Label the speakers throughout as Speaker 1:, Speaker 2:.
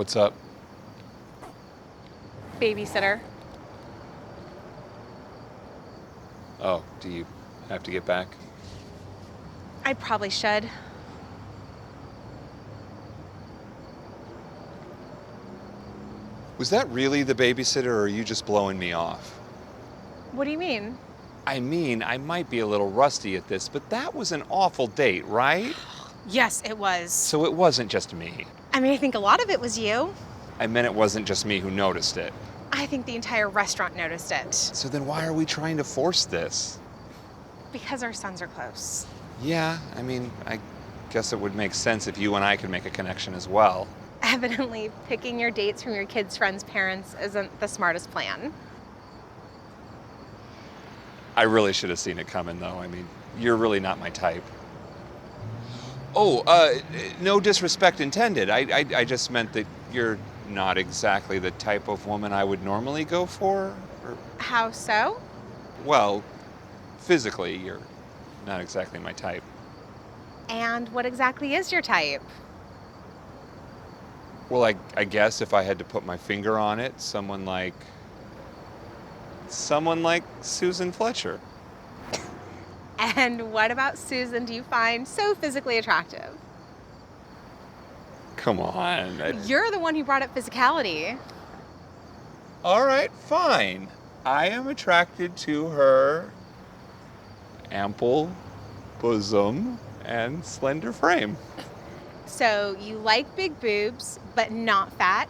Speaker 1: What's up?
Speaker 2: Babysitter.
Speaker 1: Oh, do you have to get back?
Speaker 2: I probably should.
Speaker 1: Was that really the babysitter, or are you just blowing me off?
Speaker 2: What do you mean?
Speaker 1: I mean, I might be a little rusty at this, but that was an awful date, right?
Speaker 2: Yes, it was.
Speaker 1: So it wasn't just me.
Speaker 2: I mean, I think a lot of it was you.
Speaker 1: I meant it wasn't just me who noticed it.
Speaker 2: I think the entire restaurant noticed it.
Speaker 1: So then why are we trying to force this?
Speaker 2: Because our sons are close.
Speaker 1: Yeah, I mean, I guess it would make sense if you and I could make a connection as well.
Speaker 2: Evidently, picking your dates from your kids' friends' parents isn't the smartest plan.
Speaker 1: I really should have seen it coming, though. I mean, you're really not my type. Oh, no disrespect intended. I just meant that you're not exactly the type of woman I would normally go for. Or,
Speaker 2: How so?
Speaker 1: well, physically, you're not exactly my type.
Speaker 2: And what exactly is your type?
Speaker 1: Well, I guess if I had to put my finger on it, someone like Susan Fletcher.
Speaker 2: And what about Susan do you find so physically attractive?
Speaker 1: Come on.
Speaker 2: You're the one who brought up physicality.
Speaker 1: All right, fine. I am attracted to her ample bosom and slender frame.
Speaker 2: So you like big boobs, but not fat?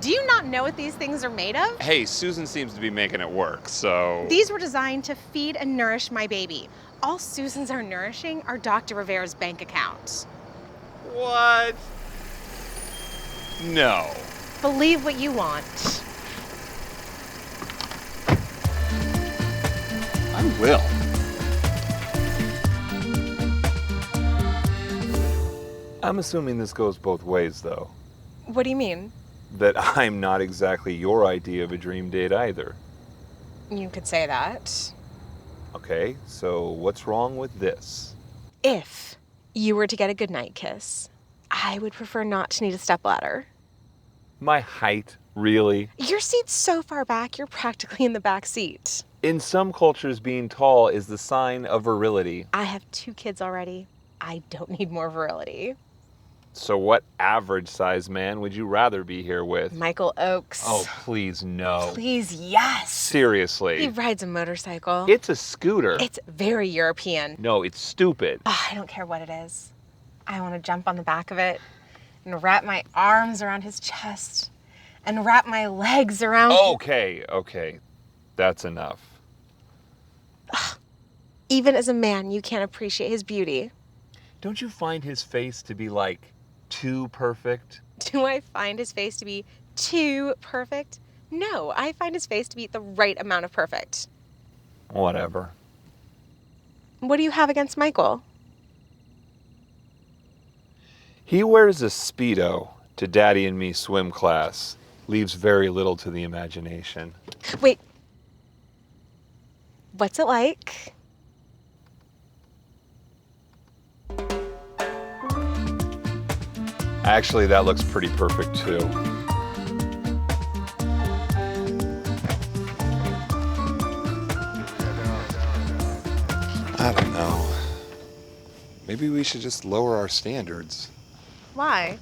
Speaker 2: Do you not know what these things are made of?
Speaker 1: Hey, Susan seems to be making it work, so...
Speaker 2: These were designed to feed and nourish my baby. All Susans are nourishing are Dr. Rivera's bank accounts.
Speaker 1: What? No.
Speaker 2: Believe what you want.
Speaker 1: I will. I'm assuming this goes both ways, though.
Speaker 2: What do you mean?
Speaker 1: That I'm not exactly your idea of a dream date either.
Speaker 2: You could say that.
Speaker 1: Okay, so what's wrong with this?
Speaker 2: If you were to get a goodnight kiss, I would prefer not to need a stepladder.
Speaker 1: My height, really?
Speaker 2: Your seat's so far back, you're practically in the back seat.
Speaker 1: In some cultures, being tall is the sign of virility.
Speaker 2: I have 2 kids already. I don't need more virility.
Speaker 1: So what average size man would you rather be here with?
Speaker 2: Michael Oakes.
Speaker 1: Oh, please, no.
Speaker 2: Please, yes.
Speaker 1: Seriously.
Speaker 2: He rides a motorcycle.
Speaker 1: It's a scooter.
Speaker 2: It's very European.
Speaker 1: No, it's stupid.
Speaker 2: Oh, I don't care what it is. I want to jump on the back of it and wrap my arms around his chest and wrap my legs around...
Speaker 1: Okay. That's enough.
Speaker 2: Even as a man, you can't appreciate his beauty.
Speaker 1: Don't you find his face to be, like, too perfect?
Speaker 2: Do I find his face to be too perfect? No, I find his face to be the right amount of perfect.
Speaker 1: Whatever.
Speaker 2: What do you have against Michael?
Speaker 1: He wears a Speedo to Daddy and me swim class. Leaves very little to the imagination.
Speaker 2: Wait. What's it like?
Speaker 1: Actually, that looks pretty perfect, too. I don't know. Maybe we should just lower our standards.
Speaker 2: Why?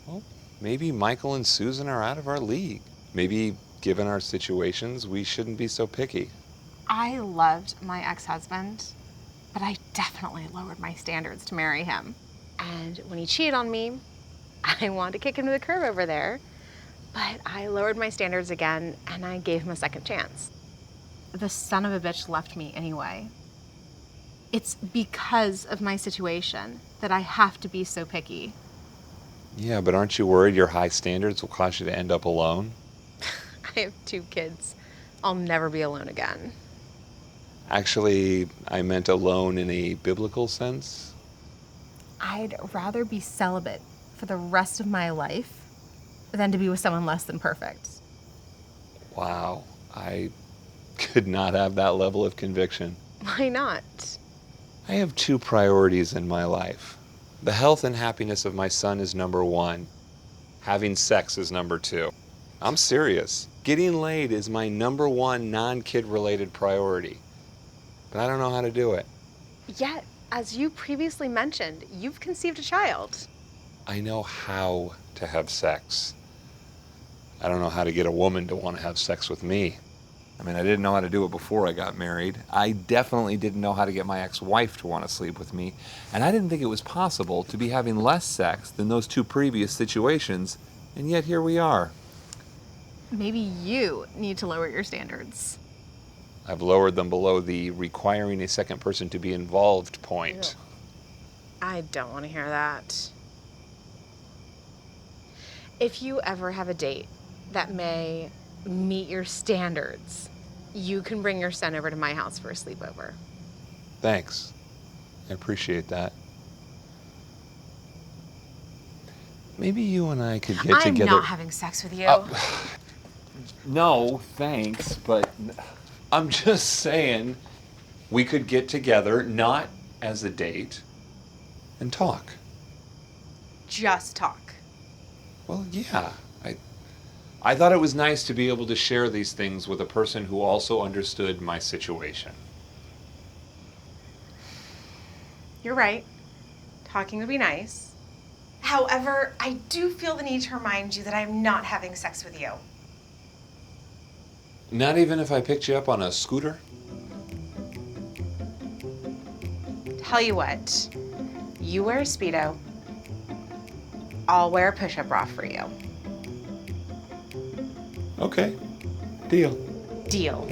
Speaker 1: Well, maybe Michael and Susan are out of our league. Maybe, given our situations, we shouldn't be so picky.
Speaker 2: I loved my ex-husband, but I definitely lowered my standards to marry him. And when he cheated on me, I wanted to kick him to the curb over there, but I lowered my standards again and I gave him a second chance. The son of a bitch left me anyway. It's because of my situation that I have to be so picky.
Speaker 1: Yeah, but aren't you worried your high standards will cause you to end up alone?
Speaker 2: I have 2 kids. I'll never be alone again.
Speaker 1: Actually, I meant alone in a biblical sense.
Speaker 2: I'd rather be celibate for the rest of my life than to be with someone less than perfect.
Speaker 1: Wow, I could not have that level of conviction.
Speaker 2: Why not?
Speaker 1: I have 2 priorities in my life. The health and happiness of my son is number 1, Having sex is number 2. I'm serious. Getting laid is my number 1 non-kid related priority. But I don't know how to do it.
Speaker 2: Yet, as you previously mentioned, you've conceived a child.
Speaker 1: I know how to have sex. I don't know how to get a woman to want to have sex with me. I mean, I didn't know how to do it before I got married. I definitely didn't know how to get my ex-wife to want to sleep with me. And I didn't think it was possible to be having less sex than those 2 previous situations. And yet here we are.
Speaker 2: Maybe you need to lower your standards.
Speaker 1: I've lowered them below the requiring a second person to be involved point.
Speaker 2: I don't want to hear that. If you ever have a date that may meet your standards, you can bring your son over to my house for a sleepover.
Speaker 1: Thanks. I appreciate that. Maybe you and I could get together.
Speaker 2: I'm not having sex with you.
Speaker 1: No, thanks, but I'm just saying we could get together, not as a date, and talk.
Speaker 2: Just talk.
Speaker 1: Well, yeah. I thought it was nice to be able to share these things with a person who also understood my situation.
Speaker 2: You're right. Talking would be nice. However, I do feel the need to remind you that I'm not having sex with you.
Speaker 1: Not even if I picked you up on a scooter?
Speaker 2: Tell you what, you wear a Speedo, I'll wear a push-up bra for you.
Speaker 1: Okay. Deal.
Speaker 2: Deal.